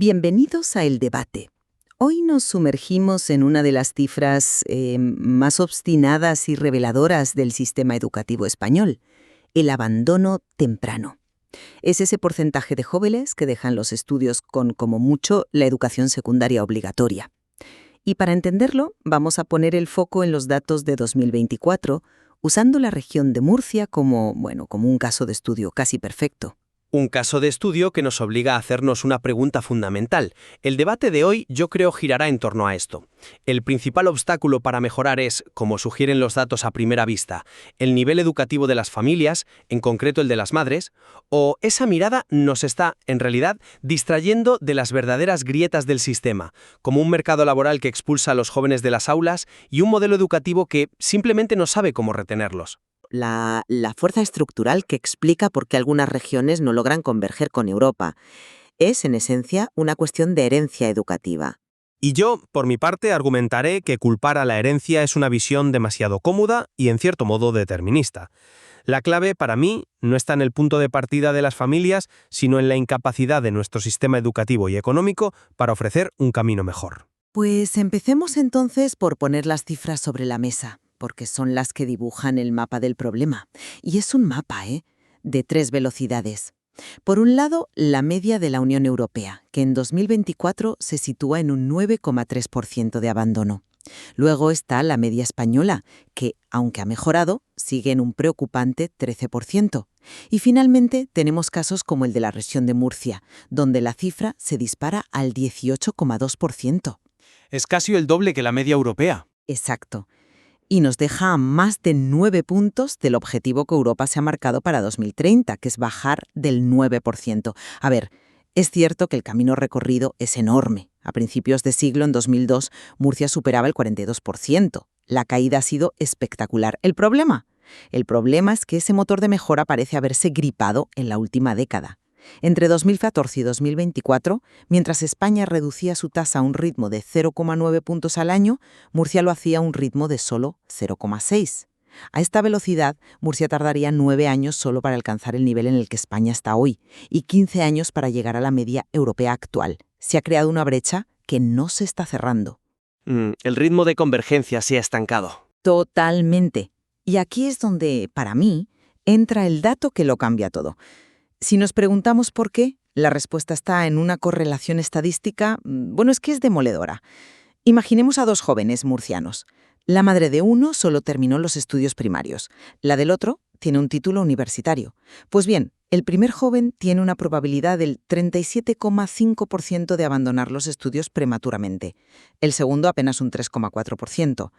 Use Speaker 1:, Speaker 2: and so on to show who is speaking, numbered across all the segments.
Speaker 1: Bienvenidos a El Debate. Hoy nos sumergimos en una de las cifras más obstinadas y reveladoras del sistema educativo español, el abandono temprano. Es ese porcentaje de jóvenes que dejan los estudios con, como mucho, la educación secundaria obligatoria. Y para entenderlo, vamos a poner el foco en los datos de 2024, usando la región de Murcia como un caso de estudio casi perfecto.
Speaker 2: Un caso de estudio que nos obliga a hacernos una pregunta fundamental. El debate de hoy yo creo girará en torno a esto. El principal obstáculo para mejorar es, como sugieren los datos a primera vista, el nivel educativo de las familias, en concreto el de las madres, o esa mirada nos está, en realidad, distrayendo de las verdaderas grietas del sistema, como un mercado laboral que expulsa a los jóvenes de las aulas y un modelo educativo que simplemente no sabe cómo retenerlos.
Speaker 3: La fuerza estructural que explica por qué algunas regiones no logran converger con Europa. Es, en esencia, una cuestión de herencia educativa.
Speaker 2: Y yo, por mi parte, argumentaré que culpar a la herencia es una visión demasiado cómoda y, en cierto modo, determinista. La clave, para mí, no está en el punto de partida de las familias, sino en la incapacidad de nuestro sistema educativo y económico para ofrecer un camino mejor.
Speaker 1: Pues empecemos entonces por poner las cifras sobre la mesa, porque son las que dibujan el mapa del problema. Y es un mapa, de 3 velocidades. Por un lado, la media de la Unión Europea, que en 2024 se sitúa en un 9,3% de abandono. Luego está la media española, que, aunque ha mejorado, sigue en un preocupante 13%. Y finalmente tenemos casos como el de la región de Murcia, donde la cifra se dispara al 18,2%.
Speaker 2: Es casi el doble que la media europea.
Speaker 1: Exacto. Y nos deja a más de 9 puntos del objetivo que Europa se ha marcado para 2030, que es bajar del 9%. A ver, es cierto que el camino recorrido es enorme. A principios de siglo, en 2002, Murcia superaba el 42%. La caída ha sido espectacular. ¿El problema? El problema es que ese motor de mejora parece haberse gripado en la última década. Entre 2014 y 2024, mientras España reducía su tasa a un ritmo de 0,9 puntos al año, Murcia lo hacía a un ritmo de solo 0,6. A esta velocidad, Murcia tardaría 9 años solo para alcanzar el nivel en el que España está hoy y 15 años para llegar a la media europea actual. Se ha creado una brecha que no se está cerrando.
Speaker 2: El ritmo de convergencia se ha estancado.
Speaker 1: Totalmente. Y aquí es donde, para mí, entra el dato que lo cambia todo. Si nos preguntamos por qué, la respuesta está en una correlación estadística, es que es demoledora. Imaginemos a 2 jóvenes murcianos. La madre de uno solo terminó los estudios primarios. La del otro tiene un título universitario. Pues bien, el primer joven tiene una probabilidad del 37,5% de abandonar los estudios prematuramente. El segundo apenas un 3,4%.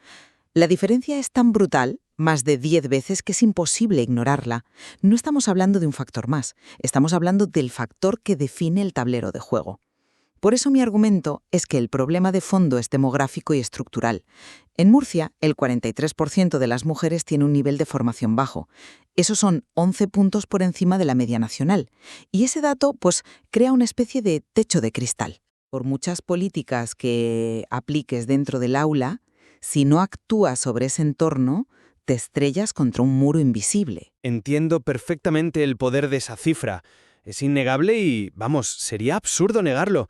Speaker 1: La diferencia es tan brutal, más de 10 veces, que es imposible ignorarla. No estamos hablando de un factor más, estamos hablando del factor que define el tablero de juego. Por eso mi argumento es que el problema de fondo es demográfico y estructural. En Murcia, el 43% de las mujeres tiene un nivel de formación bajo. Esos son 11 puntos por encima de la media nacional. Y ese dato, crea una especie de techo de cristal. Por muchas políticas que apliques dentro del aula, si no actúas sobre ese entorno, te estrellas contra un muro invisible.
Speaker 2: Entiendo perfectamente el poder de esa cifra. Es innegable y, sería absurdo negarlo.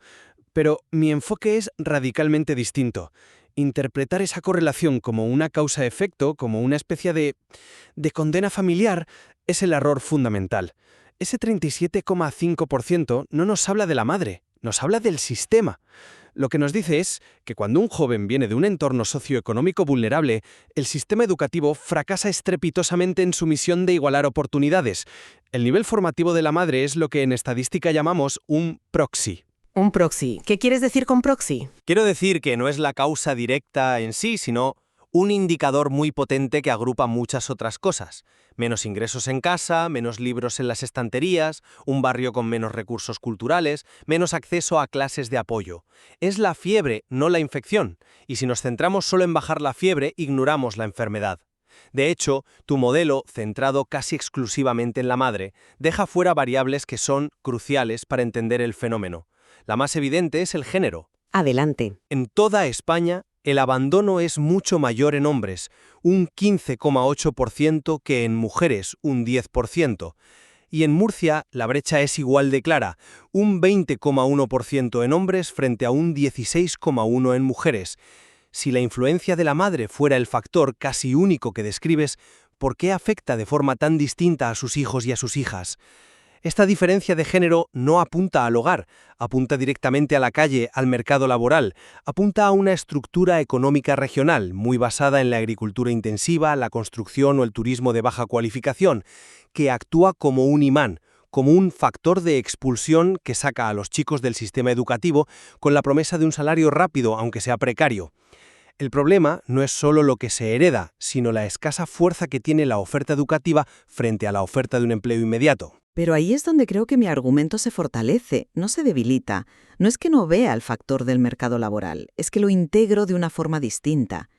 Speaker 2: Pero mi enfoque es radicalmente distinto. Interpretar esa correlación como una causa-efecto, como una especie de condena familiar, es el error fundamental. Ese 37,5% no nos habla de la madre, nos habla del sistema. Lo que nos dice es que cuando un joven viene de un entorno socioeconómico vulnerable, el sistema educativo fracasa estrepitosamente en su misión de igualar oportunidades. El nivel formativo de la madre es lo que en estadística llamamos un proxy.
Speaker 3: Un proxy. ¿Qué quieres decir con proxy?
Speaker 2: Quiero decir que no es la causa directa en sí, sino un indicador muy potente que agrupa muchas otras cosas. Menos ingresos en casa, menos libros en las estanterías, un barrio con menos recursos culturales, menos acceso a clases de apoyo. Es la fiebre, no la infección. Y si nos centramos solo en bajar la fiebre, ignoramos la enfermedad. De hecho, tu modelo, centrado casi exclusivamente en la madre, deja fuera variables que son cruciales para entender el fenómeno. La más evidente es el género.
Speaker 3: Adelante.
Speaker 2: En toda España, el abandono es mucho mayor en hombres, un 15,8% que en mujeres, un 10%. Y en Murcia la brecha es igual de clara, un 20,1% en hombres frente a un 16,1% en mujeres. Si la influencia de la madre fuera el factor casi único que describes, ¿por qué afecta de forma tan distinta a sus hijos y a sus hijas? Esta diferencia de género no apunta al hogar, apunta directamente a la calle, al mercado laboral, apunta a una estructura económica regional, muy basada en la agricultura intensiva, la construcción o el turismo de baja cualificación, que actúa como un imán, como un factor de expulsión que saca a los chicos del sistema educativo con la promesa de un salario rápido, aunque sea precario. El problema no es solo lo que se hereda, sino la escasa fuerza que tiene la oferta educativa frente a la oferta de un empleo inmediato.
Speaker 1: Pero ahí es donde creo que mi argumento se fortalece, no se debilita. No es que no vea el factor del mercado laboral, es que lo integro de una forma distinta.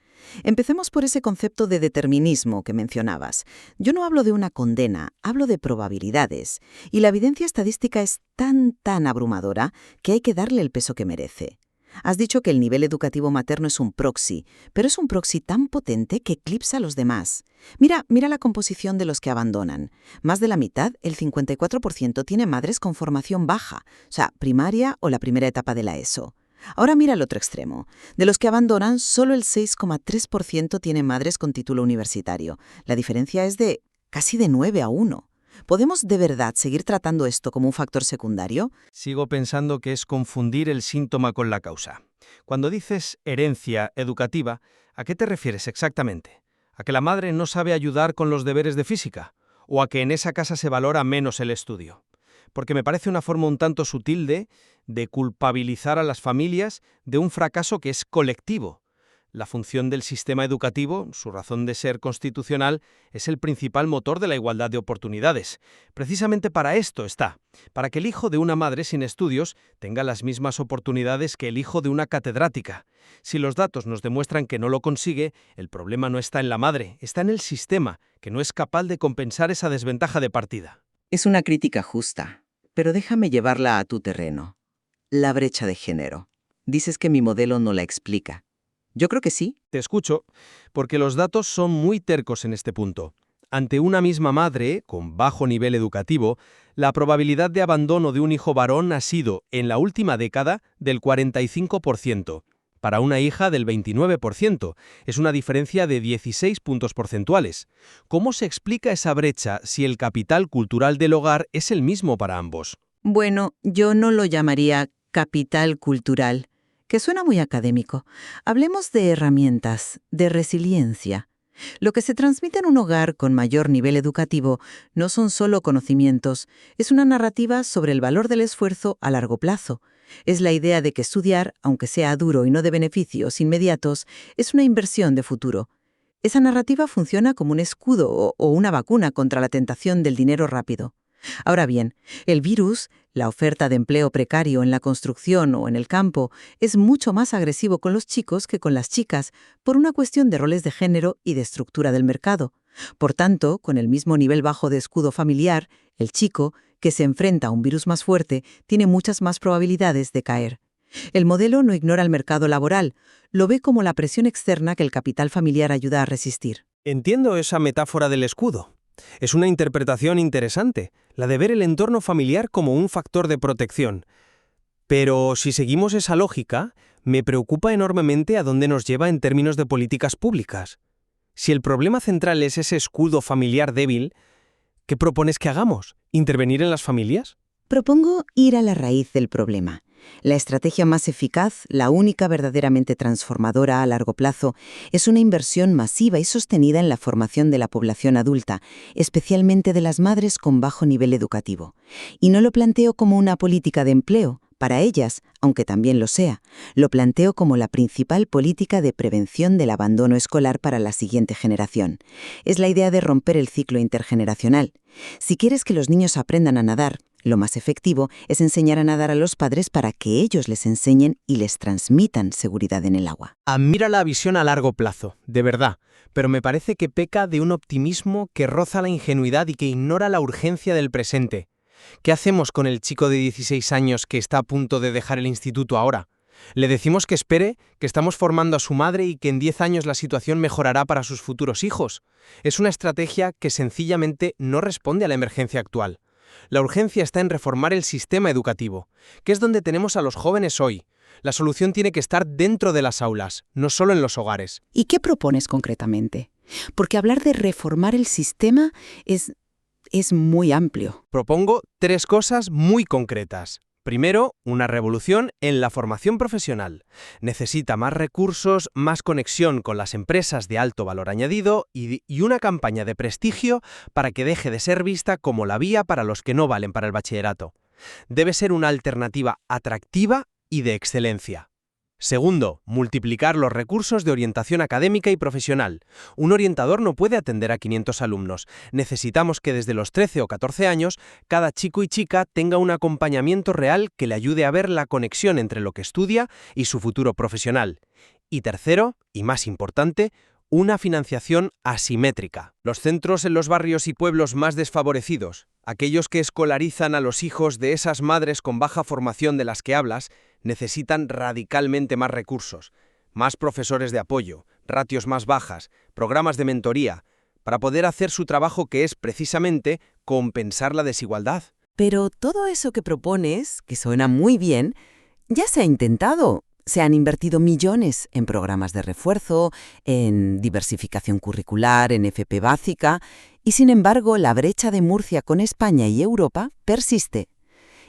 Speaker 1: Empecemos por ese concepto de determinismo que mencionabas. Yo no hablo de una condena, hablo de probabilidades. Y la evidencia estadística es tan abrumadora que hay que darle el peso que merece. Has dicho que el nivel educativo materno es un proxy, pero es un proxy tan potente que eclipsa a los demás. Mira la composición de los que abandonan. Más de la mitad, el 54%, tiene madres con formación baja, o sea, primaria o la primera etapa de la ESO. Ahora mira el otro extremo. De los que abandonan, solo el 6,3% tiene madres con título universitario. La diferencia es de casi de 9-1. ¿Podemos de verdad seguir tratando esto como un factor secundario?
Speaker 4: Sigo pensando que es confundir el síntoma con la causa. Cuando dices herencia educativa, ¿a qué te refieres exactamente? ¿A que la madre no sabe ayudar con los deberes de física? ¿O a que en esa casa se valora menos el estudio? Porque me parece una forma un tanto sutil de culpabilizar a las familias de un fracaso que es colectivo. La función del sistema educativo, su razón de ser constitucional, es el principal motor de la igualdad de oportunidades. Precisamente para esto está, para que el hijo de una madre sin estudios tenga las mismas oportunidades que el hijo de una catedrática. Si los datos nos demuestran que no lo consigue, el problema no está en la madre, está en el sistema, que no es capaz de compensar esa desventaja de partida.
Speaker 1: Es una crítica justa, pero déjame llevarla a tu terreno. La brecha de género. Dices que mi modelo no la explica. Yo creo que sí.
Speaker 4: Te escucho, porque los datos son muy tercos en este punto. Ante una misma madre, con bajo nivel educativo, la probabilidad de abandono de un hijo varón ha sido, en la última década, del 45%. Para una hija del 29%. Es una diferencia de 16 puntos porcentuales. ¿Cómo se explica esa brecha si el capital cultural del hogar es el mismo para ambos?
Speaker 1: Bueno, yo no lo llamaría capital cultural, que suena muy académico. Hablemos de herramientas, de resiliencia. Lo que se transmite en un hogar con mayor nivel educativo no son solo conocimientos, es una narrativa sobre el valor del esfuerzo a largo plazo. Es la idea de que estudiar, aunque sea duro y no de beneficios inmediatos, es una inversión de futuro. Esa narrativa funciona como un escudo o una vacuna contra la tentación del dinero rápido. Ahora bien, el virus, la oferta de empleo precario en la construcción o en el campo, es mucho más agresivo con los chicos que con las chicas por una cuestión de roles de género y de estructura del mercado. Por tanto, con el mismo nivel bajo de escudo familiar, el chico, que se enfrenta a un virus más fuerte, tiene muchas más probabilidades de caer. El modelo no ignora el mercado laboral, lo ve como la presión externa que el capital familiar ayuda a resistir.
Speaker 2: Entiendo esa metáfora del escudo. Es una interpretación interesante, la de ver el entorno familiar como un factor de protección. Pero si seguimos esa lógica, me preocupa enormemente a dónde nos lleva en términos de políticas públicas. Si el problema central es ese escudo familiar débil, ¿qué propones que hagamos? ¿Intervenir en las familias?
Speaker 1: Propongo ir a la raíz del problema. La estrategia más eficaz, la única verdaderamente transformadora a largo plazo, es una inversión masiva y sostenida en la formación de la población adulta, especialmente de las madres con bajo nivel educativo. Y no lo planteo como una política de empleo, para ellas, aunque también lo sea, lo planteo como la principal política de prevención del abandono escolar para la siguiente generación. Es la idea de romper el ciclo intergeneracional. Si quieres que los niños aprendan a nadar, lo más efectivo es enseñar a nadar a los padres para que ellos les enseñen y les transmitan seguridad en el agua.
Speaker 2: Admira la visión a largo plazo, de verdad, pero me parece que peca de un optimismo que roza la ingenuidad y que ignora la urgencia del presente. ¿Qué hacemos con el chico de 16 años que está a punto de dejar el instituto ahora? ¿Le decimos que espere, que estamos formando a su madre y que en 10 años la situación mejorará para sus futuros hijos? Es una estrategia que sencillamente no responde a la emergencia actual. La urgencia está en reformar el sistema educativo, que es donde tenemos a los jóvenes hoy. La solución tiene que estar dentro de las aulas, no solo en los hogares.
Speaker 1: ¿Y qué propones concretamente? Porque hablar de reformar el sistema es muy amplio.
Speaker 2: Propongo 3 cosas muy concretas. Primero, una revolución en la formación profesional. Necesita más recursos, más conexión con las empresas de alto valor añadido y una campaña de prestigio para que deje de ser vista como la vía para los que no valen para el bachillerato. Debe ser una alternativa atractiva y de excelencia. Segundo, multiplicar los recursos de orientación académica y profesional. Un orientador no puede atender a 500 alumnos. Necesitamos que desde los 13 o 14 años, cada chico y chica tenga un acompañamiento real que le ayude a ver la conexión entre lo que estudia y su futuro profesional. Y tercero, y más importante, una financiación asimétrica. Los centros en los barrios y pueblos más desfavorecidos, aquellos que escolarizan a los hijos de esas madres con baja formación de las que hablas, necesitan radicalmente más recursos, más profesores de apoyo, ratios más bajas, programas de mentoría, para poder hacer su trabajo que es precisamente compensar la desigualdad.
Speaker 3: Pero todo eso que propones, que suena muy bien, ya se ha intentado. Se han invertido millones en programas de refuerzo, en diversificación curricular, en FP básica, y sin embargo la brecha de Murcia con España y Europa persiste.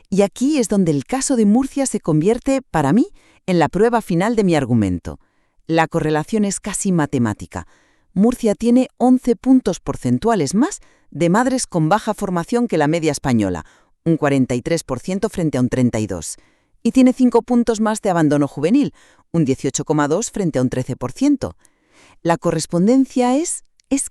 Speaker 3: Y aquí es donde el caso de Murcia se convierte, para mí, en la prueba final de mi argumento. La correlación es casi matemática. Murcia tiene 11 puntos porcentuales más de madres con baja formación que la media española, un 43% frente a un 32%. Y tiene 5 puntos más de abandono juvenil, un 18,2% frente a un 13%. La correspondencia es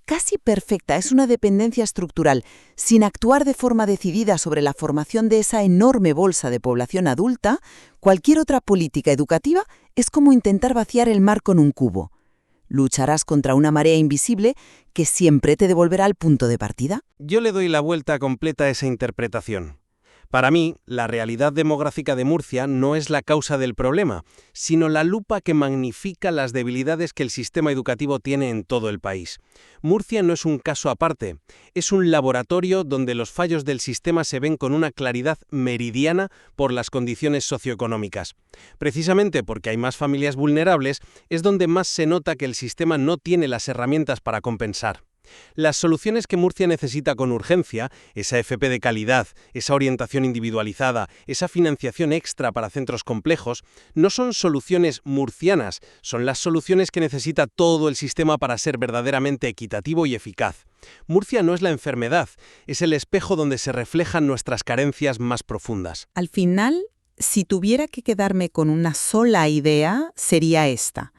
Speaker 3: casi perfecta, es una dependencia estructural. Sin actuar de forma decidida sobre la formación de esa enorme bolsa de población adulta, cualquier otra política educativa es como intentar vaciar el mar con un cubo. Lucharás contra una marea invisible que siempre te devolverá al punto de partida.
Speaker 2: Yo le doy la vuelta completa a esa interpretación. Para mí, la realidad demográfica de Murcia no es la causa del problema, sino la lupa que magnifica las debilidades que el sistema educativo tiene en todo el país. Murcia no es un caso aparte, es un laboratorio donde los fallos del sistema se ven con una claridad meridiana por las condiciones socioeconómicas. Precisamente porque hay más familias vulnerables, es donde más se nota que el sistema no tiene las herramientas para compensar. Las soluciones que Murcia necesita con urgencia, esa FP de calidad, esa orientación individualizada, esa financiación extra para centros complejos, no son soluciones murcianas, son las soluciones que necesita todo el sistema para ser verdaderamente equitativo y eficaz. Murcia no es la enfermedad, es el espejo donde se reflejan nuestras carencias más profundas.
Speaker 1: Al final, si tuviera que quedarme con una sola idea, sería esta.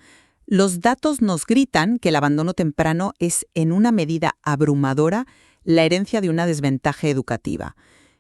Speaker 1: Los datos nos gritan que el abandono temprano es en una medida abrumadora la herencia de una desventaja educativa.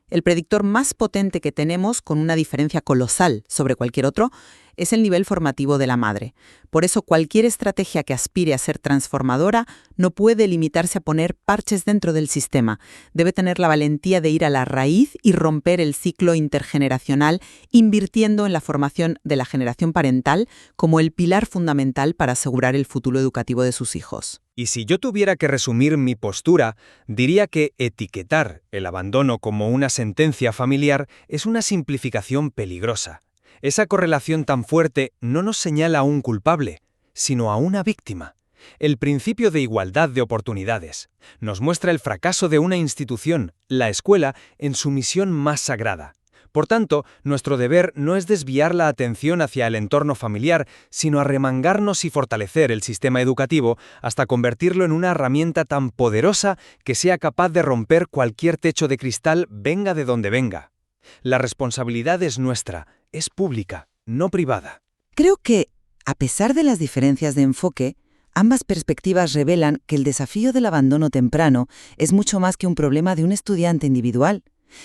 Speaker 1: El predictor más potente que tenemos, con una diferencia colosal sobre cualquier otro, es el nivel formativo de la madre. Por eso cualquier estrategia que aspire a ser transformadora no puede limitarse a poner parches dentro del sistema. Debe tener la valentía de ir a la raíz y romper el ciclo intergeneracional, invirtiendo en la formación de la generación parental como el pilar fundamental para asegurar el futuro educativo de sus hijos.
Speaker 4: Y si yo tuviera que resumir mi postura, diría que etiquetar el abandono como una sentencia familiar es una simplificación peligrosa. Esa correlación tan fuerte no nos señala a un culpable, sino a una víctima. El principio de igualdad de oportunidades nos muestra el fracaso de una institución, la escuela, en su misión más sagrada. Por tanto, nuestro deber no es desviar la atención hacia el entorno familiar, sino arremangarnos y fortalecer el sistema educativo hasta convertirlo en una herramienta tan poderosa que sea capaz de romper cualquier techo de cristal, venga de donde venga. La responsabilidad es nuestra, es pública, no privada.
Speaker 3: Creo que, a pesar de las diferencias de enfoque, ambas perspectivas revelan que el desafío del abandono temprano es mucho más que un problema de un estudiante individual.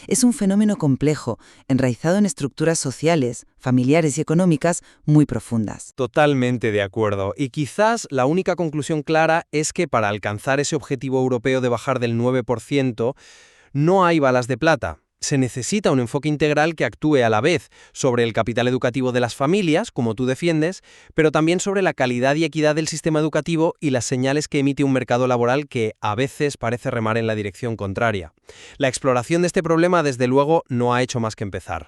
Speaker 3: Es un fenómeno complejo, enraizado en estructuras sociales, familiares y económicas muy profundas.
Speaker 2: Totalmente de acuerdo. Y quizás la única conclusión clara es que para alcanzar ese objetivo europeo de bajar del 9%, no hay balas de plata. Se necesita un enfoque integral que actúe a la vez sobre el capital educativo de las familias, como tú defiendes, pero también sobre la calidad y equidad del sistema educativo y las señales que emite un mercado laboral que a veces parece remar en la dirección contraria. La exploración de este problema, desde luego, no ha hecho más que empezar.